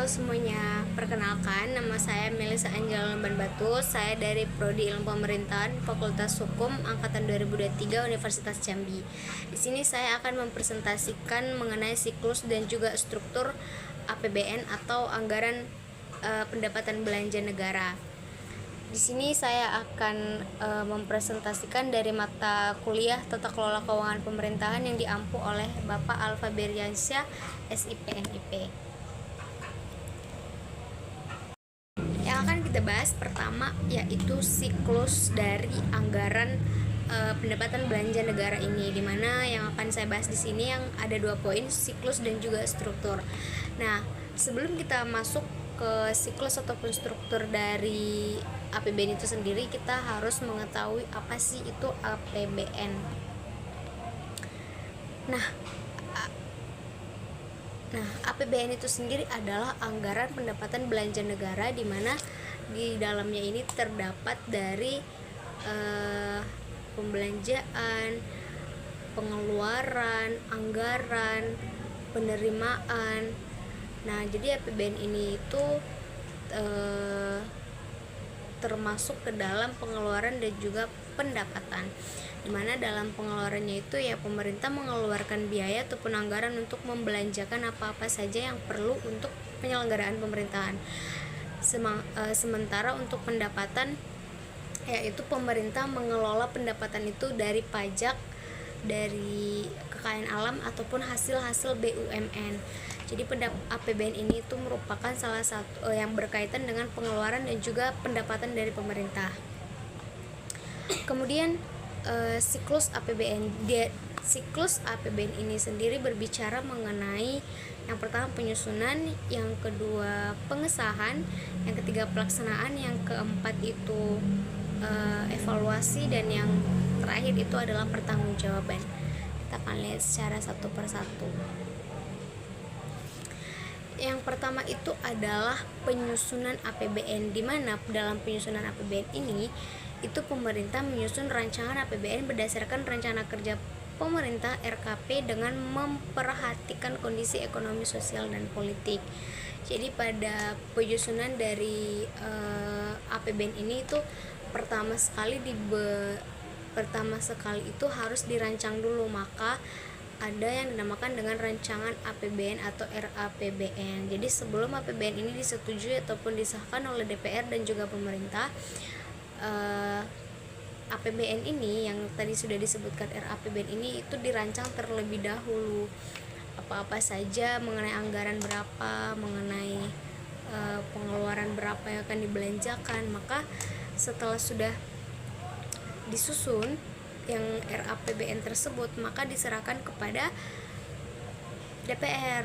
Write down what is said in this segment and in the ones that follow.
Halo semuanya, perkenalkan nama saya Melisa Angela Lemban Batu. Saya dari Prodi Ilmu Pemerintahan Fakultas Hukum Angkatan 2023 Universitas Jambi. Di sini saya akan mempresentasikan mengenai siklus dan juga struktur APBN atau anggaran pendapatan belanja negara. Di sini saya akan mempresentasikan dari mata kuliah Tata Kelola Keuangan Pemerintahan yang diampu oleh Bapak Alfa Beriansyah, SIP MIP. Yang akan kita bahas pertama yaitu siklus dari anggaran pendapatan belanja negara ini, dimana yang akan saya bahas di sini yang ada 2 poin, siklus dan juga struktur. Nah, sebelum kita masuk ke siklus ataupun struktur dari APBN itu sendiri, kita harus mengetahui apa sih itu APBN. Nah, APBN itu sendiri adalah anggaran pendapatan belanja negara, di mana di dalamnya ini terdapat dari pembelanjaan, pengeluaran, anggaran, penerimaan. Nah, jadi APBN ini itu termasuk ke dalam pengeluaran dan juga pendapatan, dimana dalam pengeluarannya itu ya pemerintah mengeluarkan biaya ataupun anggaran untuk membelanjakan apa-apa saja yang perlu untuk penyelenggaraan pemerintahan. Sementara untuk pendapatan, yaitu pemerintah mengelola pendapatan itu dari pajak, dari kekayaan alam ataupun hasil-hasil BUMN. Jadi APBN ini itu merupakan salah satu yang berkaitan dengan pengeluaran dan juga pendapatan dari pemerintah. Kemudian siklus APBN. Siklus APBN ini sendiri berbicara mengenai yang pertama penyusunan, yang kedua pengesahan, yang ketiga pelaksanaan, yang keempat itu evaluasi, dan yang terakhir itu adalah pertanggungjawaban. Kita akan lihat secara satu persatu. Yang pertama itu adalah penyusunan APBN, di mana dalam penyusunan APBN ini itu pemerintah menyusun rancangan APBN berdasarkan rencana kerja pemerintah RKP dengan memperhatikan kondisi ekonomi, sosial, dan politik. Jadi pada penyusunan dari APBN ini itu pertama sekali itu harus dirancang dulu, maka ada yang dinamakan dengan rancangan APBN atau RAPBN. Jadi sebelum APBN ini disetujui ataupun disahkan oleh DPR dan juga pemerintah, APBN ini yang tadi sudah disebutkan RAPBN ini itu dirancang terlebih dahulu, apa-apa saja mengenai anggaran berapa, mengenai pengeluaran berapa yang akan dibelanjakan. Maka setelah sudah disusun yang RAPBN tersebut, maka diserahkan kepada DPR.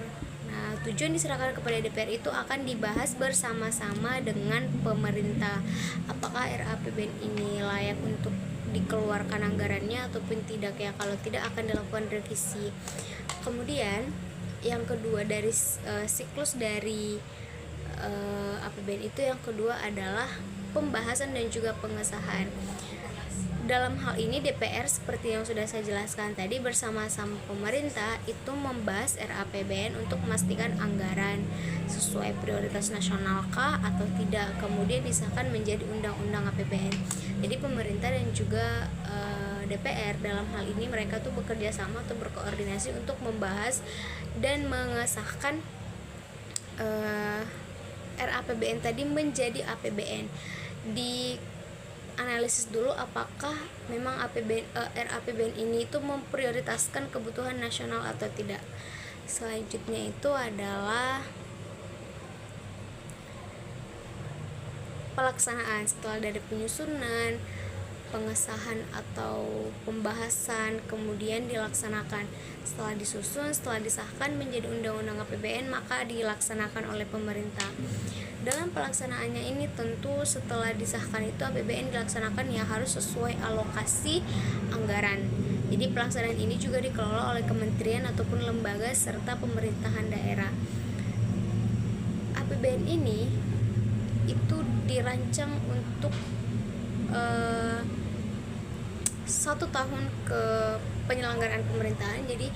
Nah, tujuan diserahkan kepada DPR itu akan dibahas bersama-sama dengan pemerintah. Apakah RAPBN ini layak untuk dikeluarkan anggarannya ataupun tidak ya? Kalau tidak, akan dilakukan revisi. Kemudian yang kedua dari siklus dari APBN itu, yang kedua adalah pembahasan dan juga pengesahan. Dalam hal ini DPR seperti yang sudah saya jelaskan tadi bersama-sama pemerintah itu membahas RAPBN untuk memastikan anggaran sesuai prioritas nasionalkah atau tidak, kemudian disahkan menjadi undang-undang APBN. Jadi pemerintah dan juga DPR dalam hal ini mereka tuh bekerja sama atau berkoordinasi untuk membahas dan mengesahkan RAPBN tadi menjadi APBN. Di analisis dulu apakah memang RAPBN ini itu memprioritaskan kebutuhan nasional atau tidak. Selanjutnya itu adalah pelaksanaan. Setelah dari penyusunan, pengesahan atau pembahasan, kemudian dilaksanakan. Setelah disusun, setelah disahkan menjadi undang-undang APBN, maka dilaksanakan oleh pemerintah. Dalam pelaksanaannya ini tentu setelah disahkan itu APBN dilaksanakan ya harus sesuai alokasi anggaran. Jadi pelaksanaan ini juga dikelola oleh kementerian ataupun lembaga serta pemerintahan daerah. APBN ini itu dirancang untuk 1 tahun ke penyelenggaraan pemerintahan. Jadi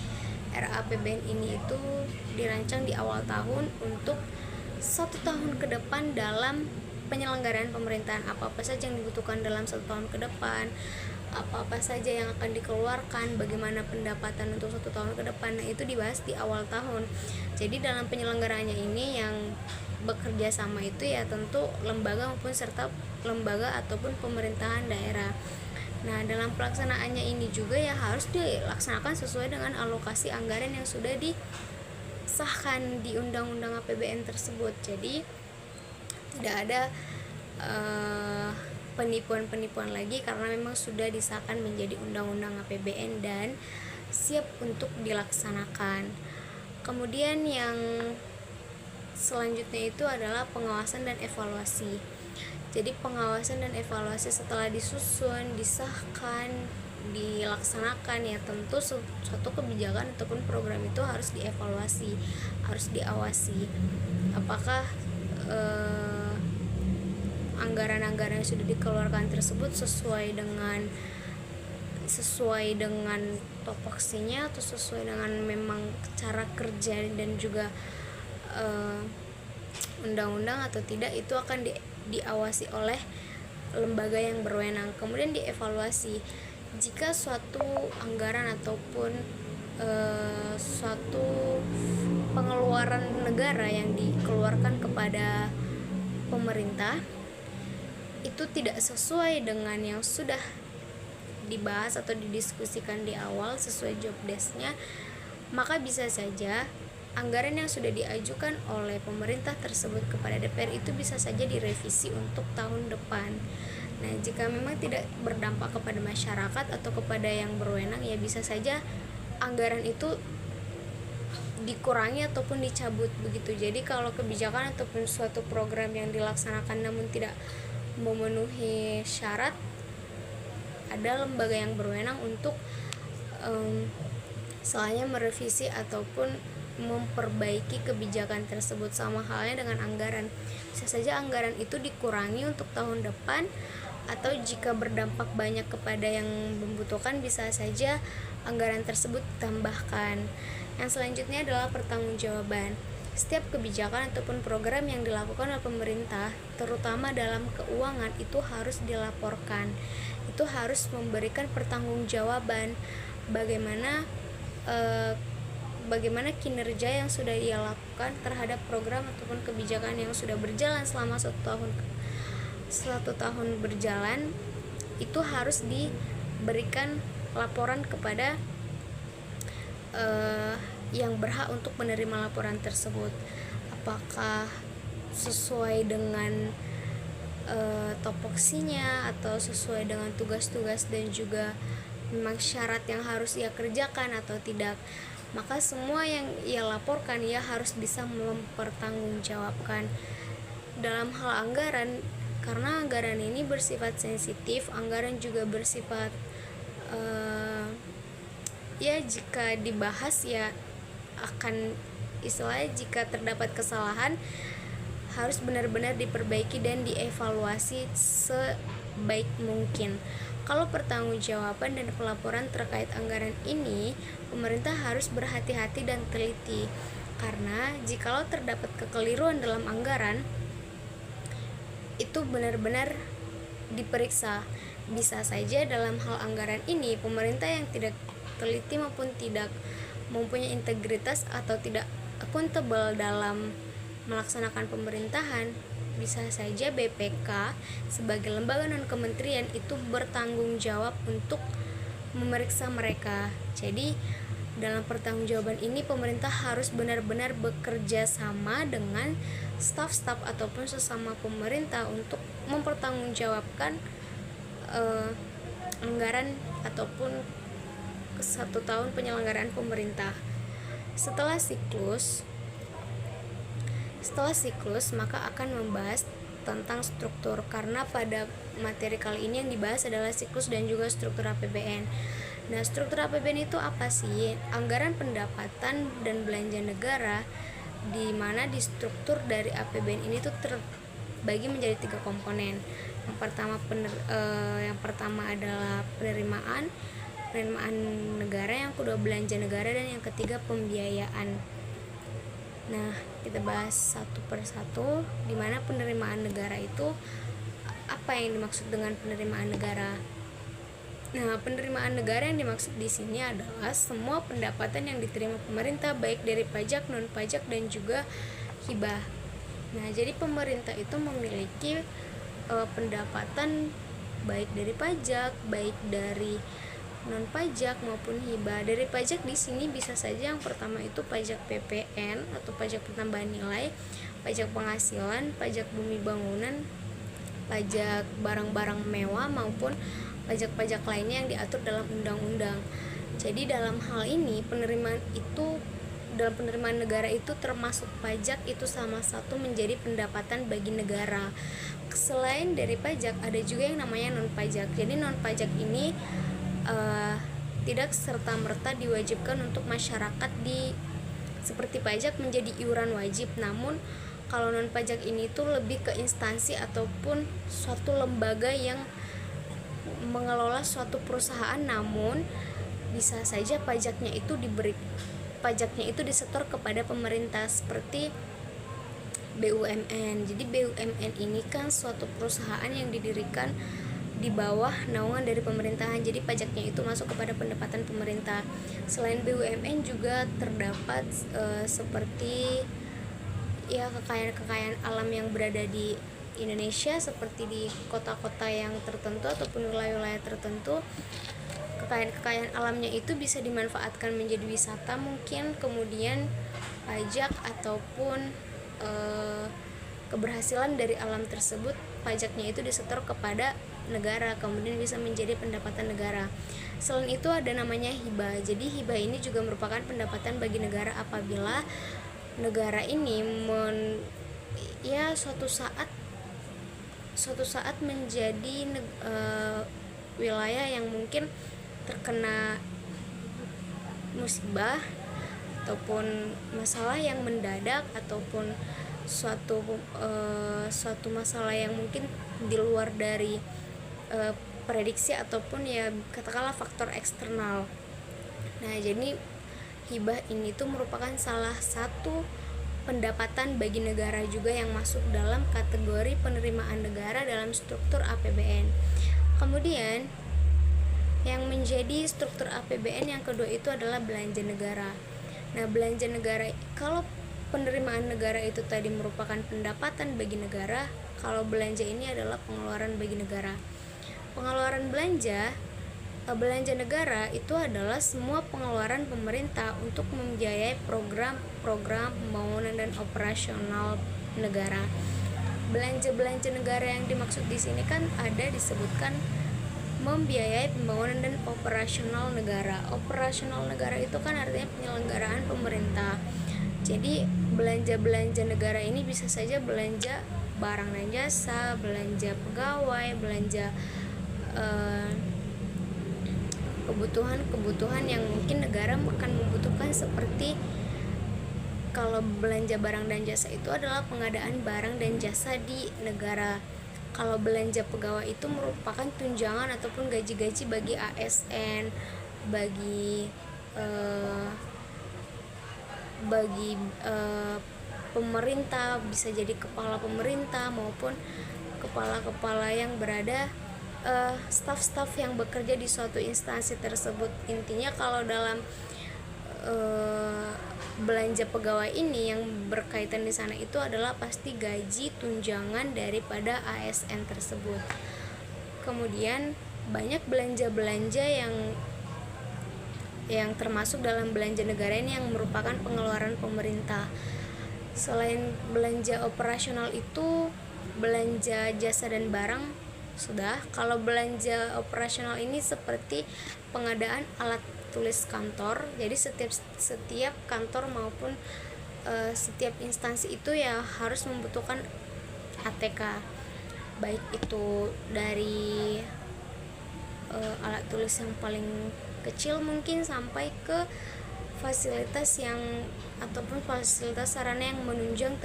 RAPBN ini itu dirancang di awal tahun untuk 1 tahun ke depan dalam penyelenggaraan pemerintahan, apa-apa saja yang dibutuhkan dalam 1 tahun ke depan, apa-apa saja yang akan dikeluarkan, bagaimana pendapatan untuk 1 tahun ke depan. Nah, itu dibahas di awal tahun. Jadi dalam penyelenggaraannya ini yang bekerja sama itu ya tentu lembaga maupun serta lembaga ataupun pemerintahan daerah. Nah, dalam pelaksanaannya ini juga ya harus dilaksanakan sesuai dengan alokasi anggaran yang sudah disahkan di Undang-Undang APBN tersebut. Jadi tidak ada penipuan-penipuan lagi karena memang sudah disahkan menjadi Undang-Undang APBN dan siap untuk dilaksanakan. Kemudian yang selanjutnya itu adalah pengawasan dan evaluasi. Jadi pengawasan dan evaluasi setelah disusun, disahkan, dilaksanakan ya tentu suatu kebijakan ataupun program itu harus dievaluasi, harus diawasi. Apakah anggaran-anggaran yang sudah dikeluarkan tersebut sesuai dengan topoksinya atau sesuai dengan memang cara kerja dan juga undang-undang atau tidak, itu akan diawasi oleh lembaga yang berwenang. Kemudian dievaluasi jika suatu anggaran ataupun suatu pengeluaran negara yang dikeluarkan kepada pemerintah itu tidak sesuai dengan yang sudah dibahas atau didiskusikan di awal sesuai job desk-nya, maka bisa saja anggaran yang sudah diajukan oleh pemerintah tersebut kepada DPR itu bisa saja direvisi untuk tahun depan. Nah, jika memang tidak berdampak kepada masyarakat atau kepada yang berwenang, ya bisa saja anggaran itu dikurangi ataupun dicabut begitu. Jadi kalau kebijakan ataupun suatu program yang dilaksanakan namun tidak memenuhi syarat, ada lembaga yang berwenang untuk selainnya merevisi ataupun memperbaiki kebijakan tersebut. Sama halnya dengan anggaran, bisa saja anggaran itu dikurangi untuk tahun depan, atau jika berdampak banyak kepada yang membutuhkan bisa saja anggaran tersebut ditambahkan. Yang selanjutnya adalah pertanggungjawaban. Setiap kebijakan ataupun program yang dilakukan oleh pemerintah, terutama dalam keuangan, itu harus dilaporkan. Itu harus memberikan pertanggungjawaban bagaimana kinerja yang sudah ia lakukan terhadap program ataupun kebijakan yang sudah berjalan selama 1 tahun berjalan. Itu harus diberikan laporan kepada yang berhak untuk menerima laporan tersebut. Apakah sesuai dengan topoksinya atau sesuai dengan tugas-tugas dan juga memang syarat yang harus ia kerjakan atau tidak. Maka semua yang ia laporkan ia harus bisa mempertanggungjawabkan. Dalam hal anggaran, karena anggaran ini bersifat sensitif, anggaran juga bersifat ya jika dibahas ya akan istilahnya jika terdapat kesalahan harus benar-benar diperbaiki dan dievaluasi sebaik mungkin. Kalau pertanggungjawaban dan pelaporan terkait anggaran ini, pemerintah harus berhati-hati dan teliti, karena jikalau terdapat kekeliruan dalam anggaran, itu benar-benar diperiksa. Bisa saja dalam hal anggaran ini, pemerintah yang tidak teliti maupun tidak mempunyai integritas atau tidak akuntabel dalam melaksanakan pemerintahan, bisa saja BPK sebagai lembaga non-kementerian itu bertanggung jawab untuk memeriksa mereka. Jadi dalam pertanggungjawaban ini pemerintah harus benar-benar bekerja sama dengan staf-staf ataupun sesama pemerintah untuk mempertanggungjawabkan anggaran ataupun 1 tahun penyelenggaraan pemerintah. Setelah siklus maka akan membahas tentang struktur, karena pada materi kali ini yang dibahas adalah siklus dan juga struktur APBN. Nah, struktur APBN itu apa sih? Anggaran pendapatan dan belanja negara, di mana di struktur dari APBN ini tuh terbagi menjadi 3 komponen. Yang pertama adalah penerimaan negara, yang kedua belanja negara, dan yang ketiga pembiayaan. Nah, kita bahas satu persatu di mana penerimaan negara itu, apa yang dimaksud dengan penerimaan negara. Nah, penerimaan negara yang dimaksud di sini adalah semua pendapatan yang diterima pemerintah baik dari pajak, non pajak, dan juga hibah. Nah, jadi pemerintah itu memiliki pendapatan baik dari pajak, baik dari non pajak maupun hibah. Dari pajak di sini bisa saja yang pertama itu pajak PPN atau pajak pertambahan nilai, pajak penghasilan, pajak bumi bangunan, pajak barang-barang mewah maupun pajak-pajak lainnya yang diatur dalam undang-undang. Jadi dalam hal ini dalam penerimaan negara itu termasuk pajak itu sama satu menjadi pendapatan bagi negara. Selain dari pajak ada juga yang namanya non pajak. Jadi non pajak ini tidak serta-merta diwajibkan untuk masyarakat seperti pajak menjadi iuran wajib. Namun kalau non pajak ini tuh lebih ke instansi ataupun suatu lembaga yang mengelola suatu perusahaan, namun bisa saja pajaknya itu disetor kepada pemerintah seperti BUMN. Jadi BUMN ini kan suatu perusahaan yang didirikan di bawah naungan dari pemerintahan, jadi pajaknya itu masuk kepada pendapatan pemerintah. Selain BUMN juga terdapat seperti ya kekayaan alam yang berada di Indonesia, seperti di kota-kota yang tertentu ataupun wilayah-wilayah tertentu. Kekayaan alamnya itu bisa dimanfaatkan menjadi wisata mungkin, kemudian pajak ataupun keberhasilan dari alam tersebut, pajaknya itu disetor kepada negara, kemudian bisa menjadi pendapatan negara. Selain itu ada namanya hibah. Jadi hibah ini juga merupakan pendapatan bagi negara apabila negara ini suatu saat menjadi wilayah yang mungkin terkena musibah ataupun masalah yang mendadak, ataupun suatu masalah yang mungkin di luar dari prediksi ataupun ya katakanlah faktor eksternal. Nah, jadi hibah ini tuh merupakan salah satu pendapatan bagi negara juga yang masuk dalam kategori penerimaan negara dalam struktur APBN. Kemudian yang menjadi struktur APBN yang kedua itu adalah belanja negara. Nah, belanja negara, kalau penerimaan negara itu tadi merupakan pendapatan bagi negara, kalau belanja ini adalah pengeluaran bagi negara. Pengeluaran belanja negara itu adalah semua pengeluaran pemerintah untuk membiayai program-program pembangunan dan operasional negara. Belanja negara yang dimaksud di sini kan ada disebutkan membiayai pembangunan dan operasional negara. Operasional negara itu kan artinya penyelenggaraan pemerintah. Jadi belanja negara ini bisa saja belanja barang dan jasa, belanja pegawai, belanja kebutuhan yang mungkin negara akan membutuhkan, seperti kalau belanja barang dan jasa itu adalah pengadaan barang dan jasa di negara. Kalau belanja pegawai itu merupakan tunjangan ataupun gaji-gaji bagi ASN, bagi pemerintah, bisa jadi kepala pemerintah maupun kepala-kepala yang berada staf-staf yang bekerja di suatu instansi tersebut. Intinya kalau dalam belanja pegawai ini yang berkaitan di sana itu adalah pasti gaji tunjangan daripada ASN tersebut. Kemudian banyak belanja yang termasuk dalam belanja negara ini yang merupakan pengeluaran pemerintah. Selain belanja operasional itu belanja jasa dan barang sudah. Kalau belanja operasional ini seperti pengadaan alat tulis kantor. Jadi setiap kantor maupun setiap instansi itu ya harus membutuhkan ATK, baik itu dari alat tulis yang paling kecil mungkin sampai ke fasilitas ataupun fasilitas sarana yang menunjang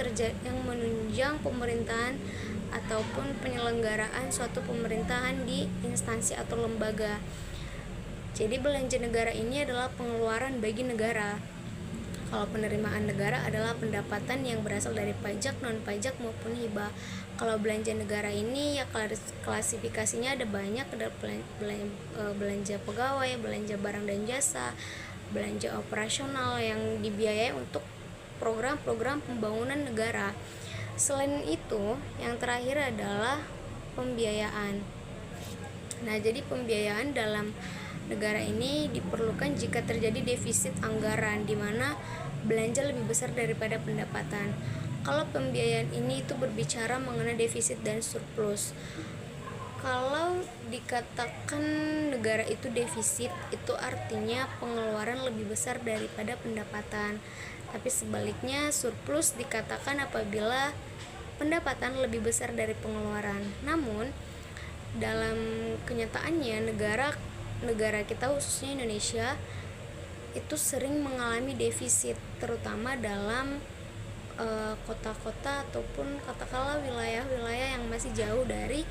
pemerintahan ataupun penyelenggaraan suatu pemerintahan di instansi atau lembaga. Jadi belanja negara ini adalah pengeluaran bagi negara. Kalau penerimaan negara adalah pendapatan yang berasal dari pajak, non pajak maupun hibah. Kalau belanja negara ini ya klasifikasinya ada banyak, ada belanja pegawai, belanja barang dan jasa, belanja operasional yang dibiayai untuk program-program pembangunan negara. Selain itu, yang terakhir adalah pembiayaan. Nah, jadi pembiayaan dalam negara ini diperlukan jika terjadi defisit anggaran di mana belanja lebih besar daripada pendapatan. Kalau pembiayaan ini itu berbicara mengenai defisit dan surplus. Kalau dikatakan negara itu defisit, itu artinya pengeluaran lebih besar daripada pendapatan. Tapi sebaliknya, surplus dikatakan apabila pendapatan lebih besar dari pengeluaran. Namun, dalam kenyataannya negara kita khususnya Indonesia itu sering mengalami defisit, terutama dalam kota-kota ataupun katakanlah wilayah-wilayah yang masih jauh dari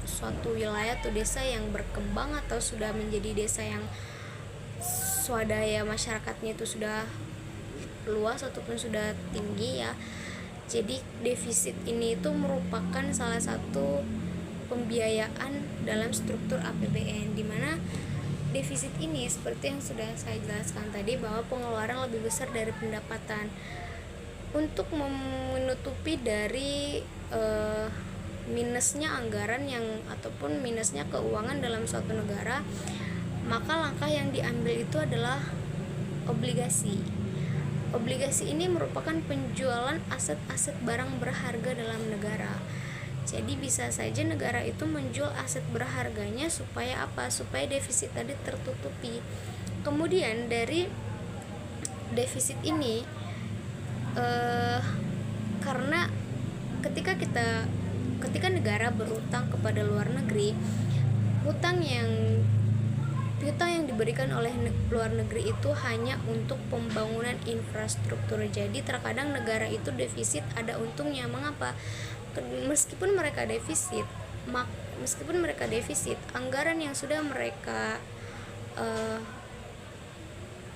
suatu wilayah atau desa yang berkembang atau sudah menjadi desa yang swadaya masyarakatnya itu sudah luas ataupun sudah tinggi ya. Jadi defisit ini itu merupakan salah satu pembiayaan dalam struktur APBN, di mana defisit ini seperti yang sudah saya jelaskan tadi bahwa pengeluaran lebih besar dari pendapatan. Untuk menutupi dari minusnya anggaran ataupun minusnya keuangan dalam suatu negara, maka langkah yang diambil itu adalah obligasi. Obligasi ini merupakan penjualan aset-aset barang berharga dalam negara. Jadi bisa saja negara itu menjual aset berharganya supaya apa? Supaya defisit tadi tertutupi. Kemudian dari defisit ini karena ketika negara berutang kepada luar negeri, hutang yang diberikan oleh luar negeri itu hanya untuk pembangunan infrastruktur. Jadi terkadang negara itu defisit ada untungnya. Mengapa? Meskipun mereka defisit, anggaran yang sudah mereka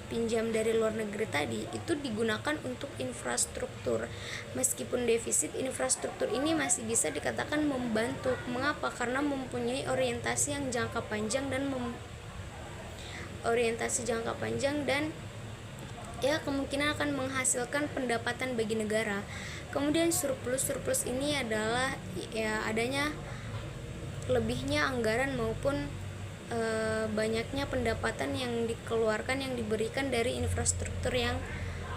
pinjam dari luar negeri tadi itu digunakan untuk infrastruktur. Meskipun defisit, infrastruktur ini masih bisa dikatakan membantu. Mengapa? Karena mempunyai orientasi jangka panjang dan ya kemungkinan akan menghasilkan pendapatan bagi negara. Kemudian surplus ini adalah ya adanya lebihnya anggaran maupun banyaknya pendapatan yang dikeluarkan, yang diberikan dari infrastruktur yang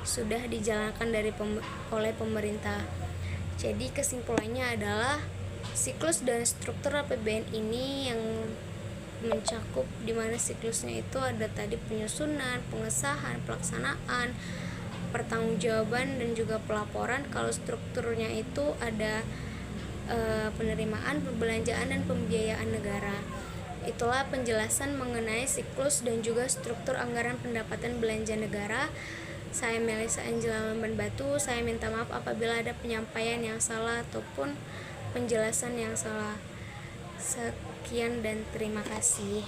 sudah dijalankan oleh pemerintah. Jadi kesimpulannya adalah siklus dan struktur APBN ini yang mencakup di mana siklusnya itu ada tadi penyusunan, pengesahan, pelaksanaan, pertanggungjawaban dan juga pelaporan. Kalau strukturnya itu ada penerimaan, pembelanjaan dan pembiayaan negara. Itulah penjelasan mengenai siklus dan juga struktur anggaran pendapatan belanja negara. Saya Melisa Angela Lamban Batu. Saya minta maaf apabila ada penyampaian yang salah ataupun penjelasan yang salah. Sekian dan terima kasih.